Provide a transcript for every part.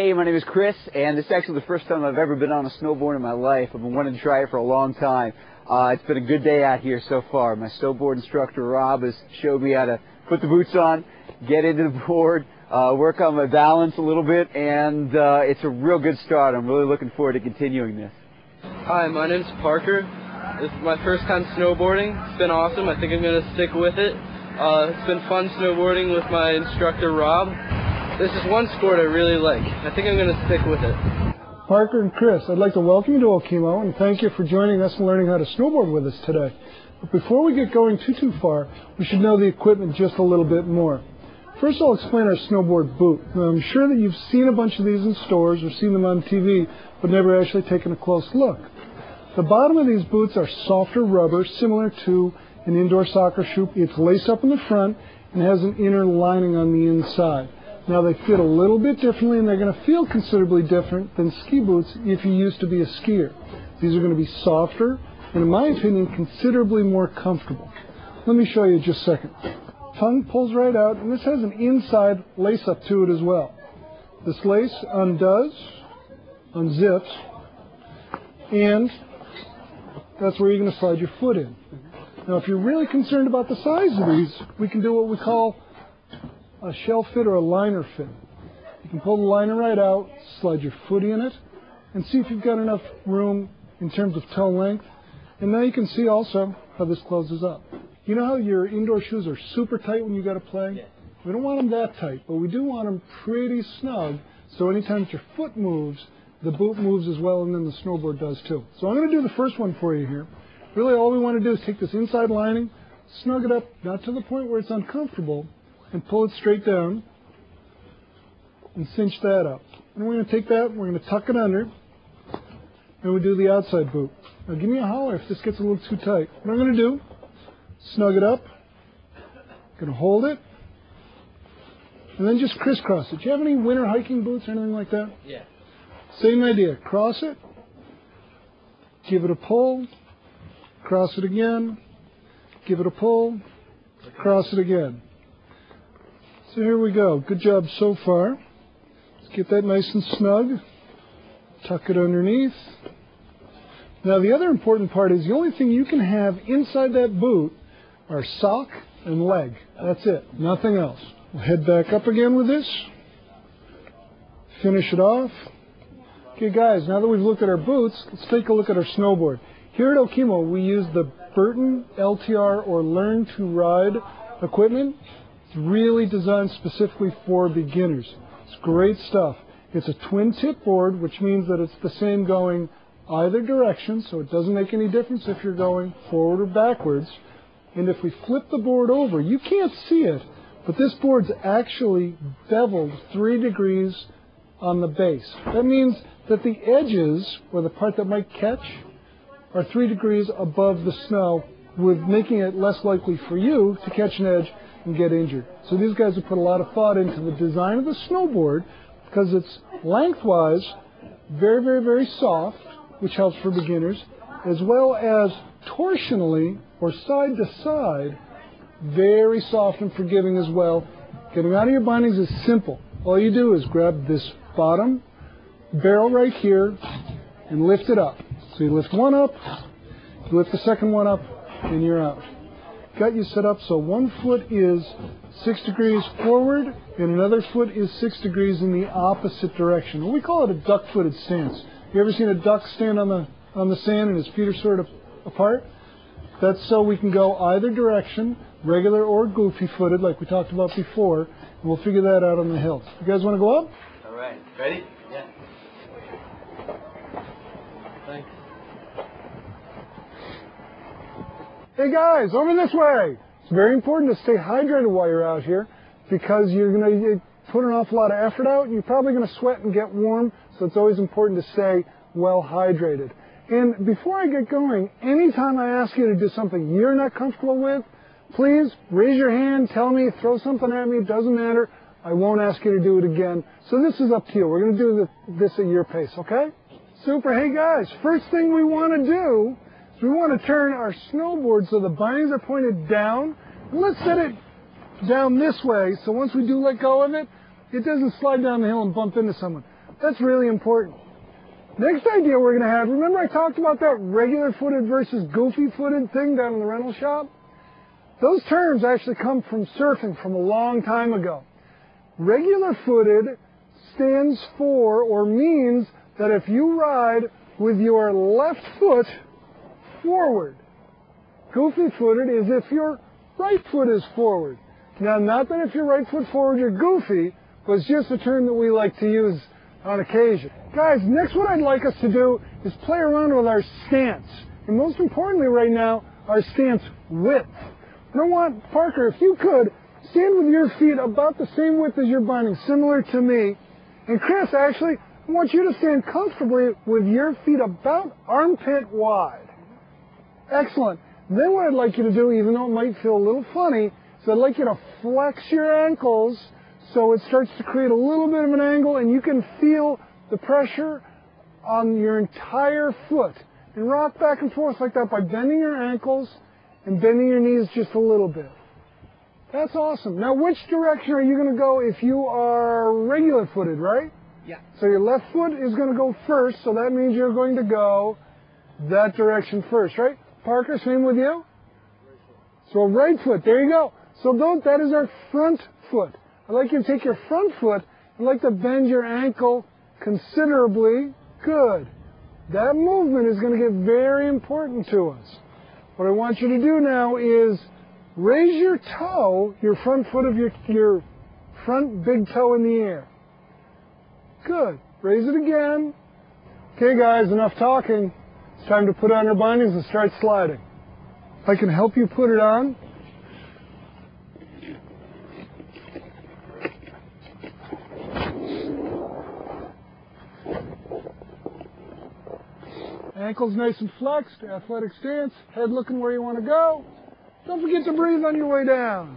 Hey, my name is Chris, and this is actually the first time I've ever been on a snowboard in my life. I've been wanting to try it for a long time. It's been a good day out here so far. My snowboard instructor, Rob, has showed me how to put the boots on, get into the board, work on my balance a little bit, and it's a real good start. I'm really looking forward to continuing this. Hi, my name's Parker. This is my first time snowboarding. It's been awesome. I think I'm going to stick with it. It's been fun snowboarding with my instructor, Rob. This is one sport I really like. I think I'm going to stick with it. Parker and Chris, I'd like to welcome you to Okemo and thank you for joining us and learning how to snowboard with us today. But before we get going too far, we should know the equipment just a little bit more. First, I'll explain our snowboard boot. Now, I'm sure that you've seen a bunch of these in stores or seen them on TV, but never actually taken a close look. The bottom of these boots are softer rubber, similar to an indoor soccer shoe. It's laced up in the front and has an inner lining on the inside. Now, they fit a little bit differently, and they're going to feel considerably different than ski boots if you used to be a skier. These are going to be softer and, in my opinion, considerably more comfortable. Let me show you just a second. Tongue pulls right out, and this has an inside lace up to it as well. This lace undoes, unzips, and that's where you're going to slide your foot in. Now, if you're really concerned about the size of these, we can do what we call a shell fit or a liner fit. You can pull the liner right out, slide your foot in it, and see if you've got enough room in terms of toe length. And now you can see also how this closes up. You know how your indoor shoes are super tight when you got to play? Yeah. We don't want them that tight, but we do want them pretty snug, so anytime that your foot moves, the boot moves as well, and then the snowboard does too. So I'm going to do the first one for you here. Really all we want to do is take this inside lining, snug it up, not to the point where it's uncomfortable, and pull it straight down and cinch that up. And we're going to take that and we're going to tuck it under, and we do the outside boot. Now give me a holler if this gets a little too tight. What I'm going to do, snug it up, going to hold it, and then just crisscross it. Do you have any winter hiking boots or anything like that? Yeah. Same idea. Cross it, give it a pull, cross it again, give it a pull, cross it again. So here we go. Good job so far. Let's get that nice and snug. Tuck it underneath. Now the other important part is the only thing you can have inside that boot are sock and leg. That's it. Nothing else. We'll head back up again with this. Finish it off. Okay guys, now that we've looked at our boots, let's take a look at our snowboard. Here at Okemo, we use the Burton LTR or Learn to Ride equipment. It's really designed specifically for beginners. It's great stuff. It's a twin tip board, which means that it's the same going either direction, so it doesn't make any difference if you're going forward or backwards. And if we flip the board over, you can't see it, but this board's actually beveled 3 degrees on the base. That means that the edges, or the part that might catch, are 3 degrees above the snow, with making it less likely for you to catch an edge and get injured. So these guys have put a lot of thought into the design of the snowboard because it's lengthwise very soft, which helps for beginners, as well as torsionally or side to side, very soft and forgiving as well. Getting out of your bindings is simple. All you do is grab this bottom barrel right here and lift it up. So you lift one up, you lift the second one up, and you're out. Got you set up so one foot is 6 degrees forward and another foot is 6 degrees in the opposite direction. We call it a duck-footed stance. You ever seen a duck stand on the sand and his feet are sort of apart? That's so we can go either direction, regular or goofy-footed like we talked about before, and we'll figure that out on the hill. You guys want to go up? All right. Ready? Yeah. Thanks. Hey guys, over this way. It's very important to stay hydrated while you're out here because you're going to put an awful lot of effort out and you're probably going to sweat and get warm, so it's always important to stay well hydrated. And before I get going, anytime I ask you to do something you're not comfortable with, please raise your hand, tell me, throw something at me, it doesn't matter. I won't ask you to do it again. So this is up to you. We're going to do this at your pace, okay? Super. Hey guys, first thing we want to do, we want to turn our snowboard so the bindings are pointed down. And let's set it down this way so once we do let go of it, it doesn't slide down the hill and bump into someone. That's really important. Next idea we're going to have, remember I talked about that regular-footed versus goofy-footed thing down in the rental shop? Those terms actually come from surfing from a long time ago. Regular-footed stands for or means that if you ride with your left foot forward. Goofy-footed is if your right foot is forward. Now, not that if your right foot forward you're goofy, but it's just a term that we like to use on occasion. Guys, next what I'd like us to do is play around with our stance. And most importantly right now, our stance width. You know what, Parker, if you could, stand with your feet about the same width as your binding, similar to me. And Chris, actually, I want you to stand comfortably with your feet about armpit wide. Excellent. Then what I'd like you to do, even though it might feel a little funny, is I'd like you to flex your ankles so it starts to create a little bit of an angle and you can feel the pressure on your entire foot. And rock back and forth like that by bending your ankles and bending your knees just a little bit. That's awesome. Now, which direction are you going to go if you are regular-footed, right? Yeah. So your left foot is going to go first, so that means you're going to go that direction first, right? Parker, same with you? So right foot, there you go. So that is our front foot. I'd like you to take your front foot and like to bend your ankle considerably. Good. That movement is going to get very important to us. What I want you to do now is raise your toe, your front foot of your front big toe in the air. Good. Raise it again. Okay, guys, enough talking. It's time to put on our bindings and start sliding. If I can help you put it on. Ankles nice and flexed, athletic stance, head looking where you want to go. Don't forget to breathe on your way down.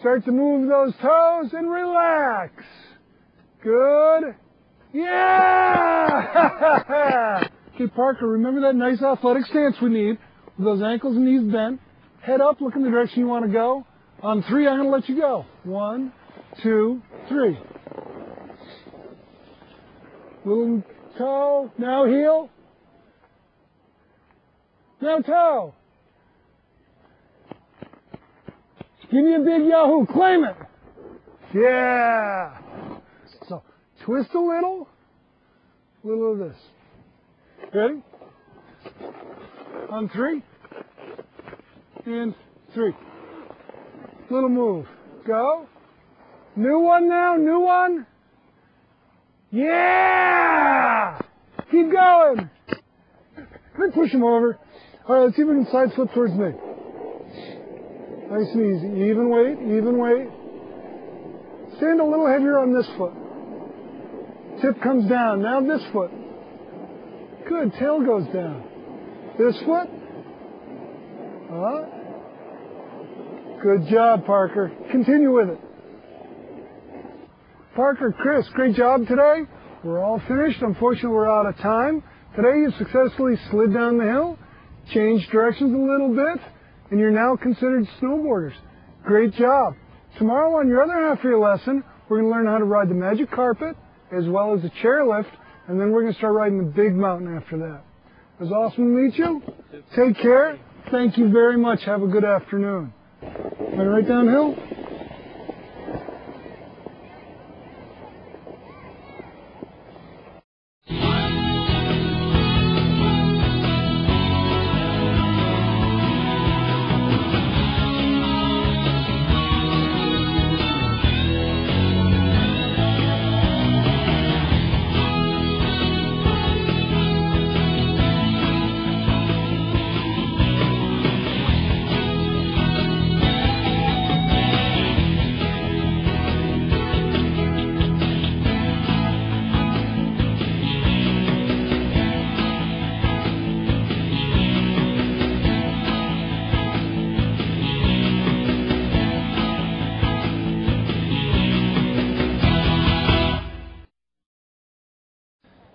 Start to move those toes and relax. Good. Yeah! Okay, Parker, remember that nice athletic stance we need with those ankles and knees bent. Head up, look in the direction you want to go. On 3, I'm going to let you go. 1, 2, 3. Little toe, now heel. Now toe. Give me a big Yahoo. Claim it. Yeah. So twist a little of this. Ready? On 3. And 3. Little move. Go. New one now. New one. Yeah. Keep going. Let me push him over. All right, let's see if we can side flip towards me. Nice and easy. Even weight, even weight. Stand a little heavier on this foot. Tip comes down. Now this foot. Good. Tail goes down. This foot. Good job, Parker. Continue with it. Parker, Chris, great job today. We're all finished. Unfortunately, we're out of time. Today, you successfully slid down the hill, changed directions a little bit, and you're now considered snowboarders. Great job. Tomorrow, on your other half of your lesson, we're going to learn how to ride the magic carpet, as well as the chairlift, and then we're going to start riding the big mountain after that. It was awesome to meet you. Take care. Thank you very much. Have a good afternoon. Went right downhill.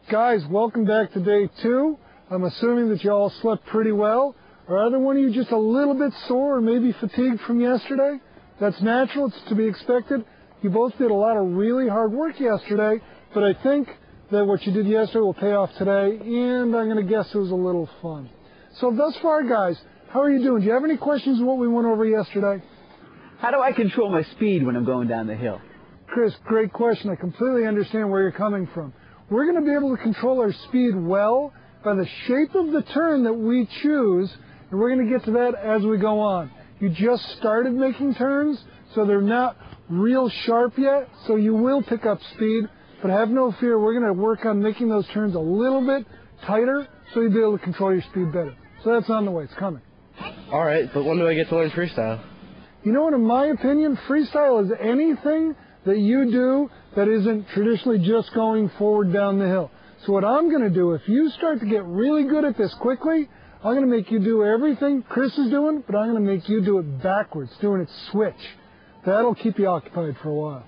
Guys, welcome back to day 2. I'm assuming that you all slept pretty well. Are either one of you just a little bit sore or maybe fatigued from yesterday? That's natural. It's to be expected. You both did a lot of really hard work yesterday, but I think that what you did yesterday will pay off today, and I'm going to guess it was a little fun. So thus far, guys, how are you doing? Do you have any questions on what we went over yesterday? How do I control my speed when I'm going down the hill? Chris, great question. I completely understand where you're coming from. We're going to be able to control our speed well by the shape of the turn that we choose, and we're going to get to that as we go on. You just started making turns, so they're not real sharp yet, so you will pick up speed, but have no fear, we're going to work on making those turns a little bit tighter so you'll be able to control your speed better. So that's on the way. It's coming. All right, but when do I get to learn freestyle? You know what, in my opinion, freestyle is anything that you do that isn't traditionally just going forward down the hill. So what I'm going to do, if you start to get really good at this quickly, I'm going to make you do everything Chris is doing, but I'm going to make you do it backwards, doing it switch. That'll keep you occupied for a while.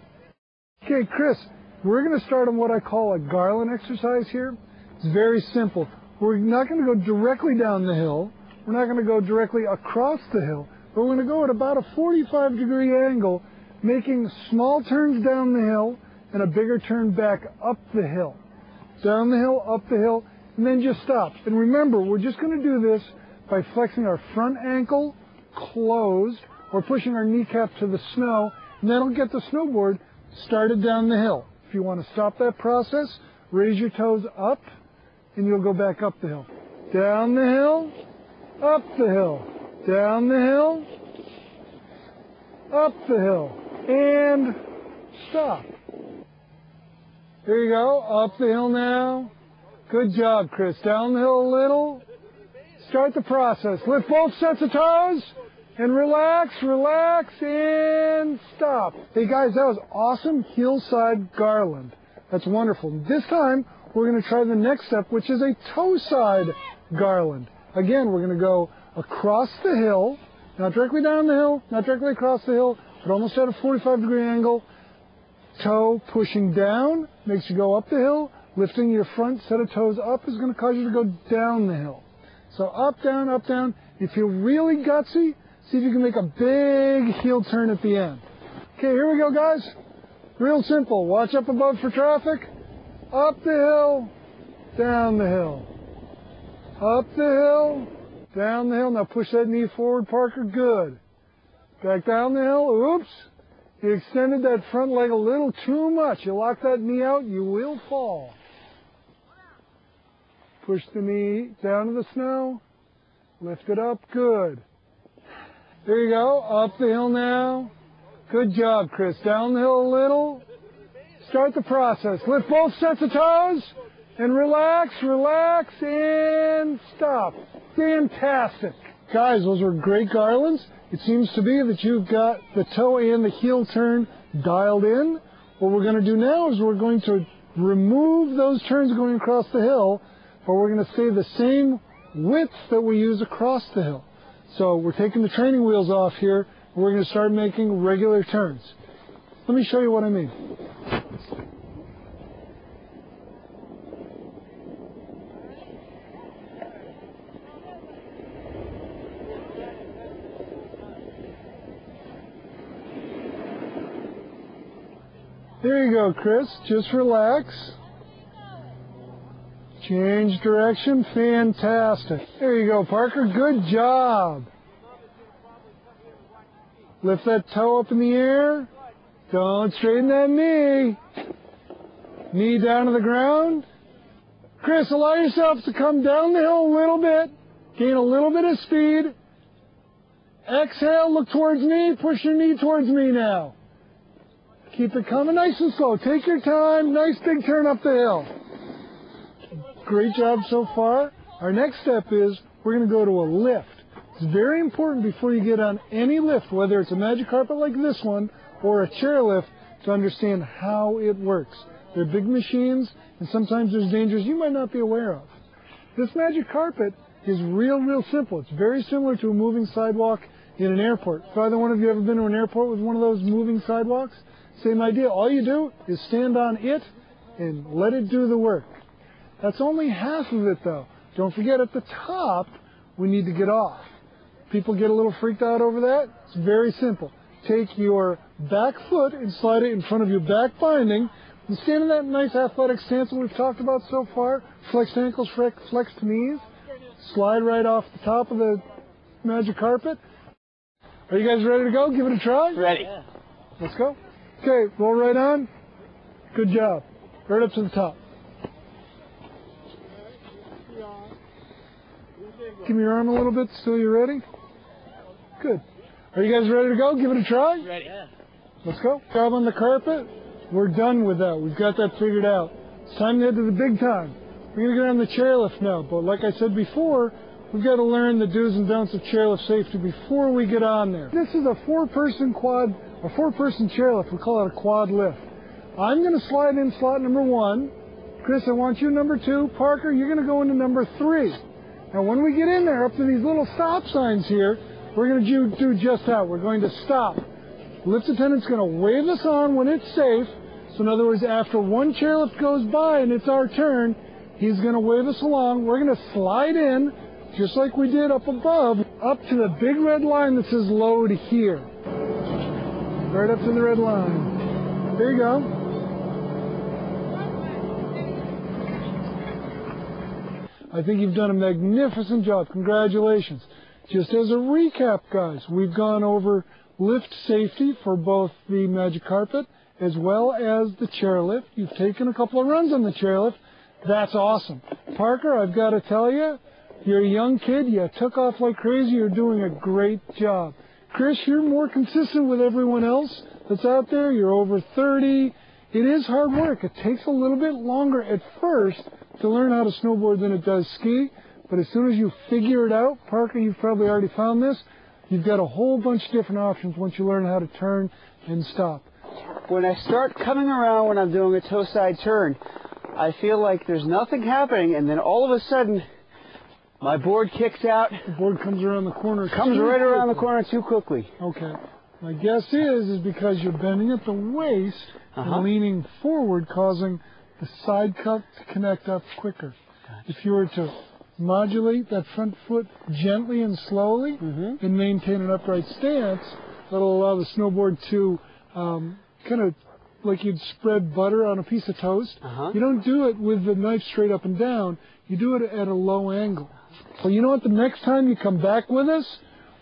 Okay, Chris, we're going to start on what I call a garland exercise here. It's very simple. We're not going to go directly down the hill. We're not going to go directly across the hill. But we're going to go at about a 45-degree angle, making small turns down the hill and a bigger turn back up the hill. Down the hill, up the hill, and then just stop. And remember, we're just going to do this by flexing our front ankle closed or pushing our kneecap to the snow, and that'll get the snowboard started down the hill. If you want to stop that process, raise your toes up, and you'll go back up the hill. Down the hill, up the hill. Down the hill, up the hill, and stop. There you go, up the hill now. Good job, Chris. Down the hill a little. Start the process. Lift both sets of toes, and relax, relax, and stop. Hey guys, that was awesome hillside garland. That's wonderful. This time, we're going to try the next step, which is a toe side garland. Again, we're going to go across the hill, not directly down the hill, not directly across the hill, but almost at a 45-degree angle. Toe pushing down makes you go up the hill. Lifting your front set of toes up is going to cause you to go down the hill. So up, down, up, down. You feel really gutsy. See if you can make a big heel turn at the end. Okay, here we go, guys. Real simple. Watch up above for traffic. Up the hill, down the hill. Up the hill, down the hill. Now push that knee forward, Parker. Good. Back down the hill. Oops. You extended that front leg a little too much. You lock that knee out, you will fall. Push the knee down to the snow. Lift it up. Good. There you go. Up the hill now. Good job, Chris. Down the hill a little. Start the process. Lift both sets of toes. And relax, relax, and stop. Fantastic. Guys, those were great garlands. It seems to be that you've got the toe and the heel turn dialed in. What we're going to do now is we're going to remove those turns going across the hill, but we're going to stay the same width that we use across the hill. So we're taking the training wheels off here, and we're going to start making regular turns. Let me show you what I mean. There you go, Chris. Just relax. Change direction. Fantastic. There you go, Parker. Good job. Lift that toe up in the air. Don't straighten that knee. Knee down to the ground. Chris, allow yourself to come down the hill a little bit. Gain a little bit of speed. Exhale, look towards me. Push your knee towards me now. Keep it coming nice and slow. Take your time. Nice big turn up the hill. Great job so far. Our next step is we're going to go to a lift. It's very important before you get on any lift, whether it's a magic carpet like this one or a chairlift, to understand how it works. They're big machines, and sometimes there's dangers you might not be aware of. This magic carpet is real simple. It's very similar to a moving sidewalk in an airport. If either one of you ever been to an airport with one of those moving sidewalks? Same idea. All you do is stand on it and let it do the work. That's only half of it, though. Don't forget, at the top, we need to get off. People get a little freaked out over that. It's very simple. Take your back foot and slide it in front of your back binding. And stand in that nice athletic stance that we've talked about so far. Flexed ankles, flexed knees. Slide right off the top of the magic carpet. Are you guys ready to go? Give it a try? Ready. Let's go. Okay, roll right on. Good job. Right up to the top. Give me your arm a little bit so you're ready. Good. Are you guys ready to go? Give it a try? Ready. Let's go. Job on the carpet. We're done with that. We've got that figured out. It's time to head to the big time. We're going to get on the chairlift now. But like I said before, we've got to learn the do's and don'ts of chairlift safety before we get on there. This is a four-person chairlift. We call it a quad lift. I'm going to slide in slot number 1. Chris, I want you number 2. Parker, you're going to go into number 3. Now, when we get in there, up to these little stop signs here, we're going to do just that. We're going to stop. Lift attendant's going to wave us on when it's safe. So in other words, after one chairlift goes by and it's our turn, he's going to wave us along. We're going to slide in, just like we did up above, up to the big red line that says load here. Right up to the red line. There you go. I think you've done a magnificent job. Congratulations. Just as a recap, guys, we've gone over lift safety for both the magic carpet as well as the chairlift. You've taken a couple of runs on the chairlift. That's awesome. Parker, I've got to tell you, you're a young kid. You took off like crazy. You're doing a great job. Chris, you're more consistent with everyone else that's out there. You're over 30. It is hard work. It takes a little bit longer at first to learn how to snowboard than it does ski. But as soon as you figure it out, Parker, you've probably already found this, you've got a whole bunch of different options once you learn how to turn and stop. When I start coming around when I'm doing a toe side turn, I feel like there's nothing happening, and then all of a sudden, my board kicks out. The board comes around the corner. Comes right around the corner too quickly. Okay. My guess is because you're bending at the waist and leaning forward, causing the side cup to connect up quicker. If you were to modulate that front foot gently and slowly and maintain an upright stance, that'll allow the snowboard to kind of like you'd spread butter on a piece of toast. You don't do it with the knife straight up and down. You do it at a low angle. Well, you know what? The next time you come back with us,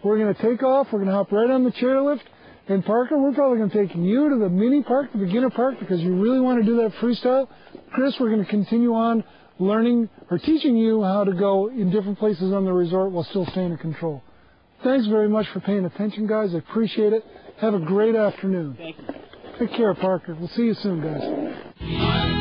we're going to take off. We're going to hop right on the chairlift. And Parker, we're probably going to take you to the mini park, the beginner park, because you really want to do that freestyle. Chris, we're going to continue on learning or teaching you how to go in different places on the resort while still staying in control. Thanks very much for paying attention, guys. I appreciate it. Have a great afternoon. Thank you. Take care, Parker. We'll see you soon, guys.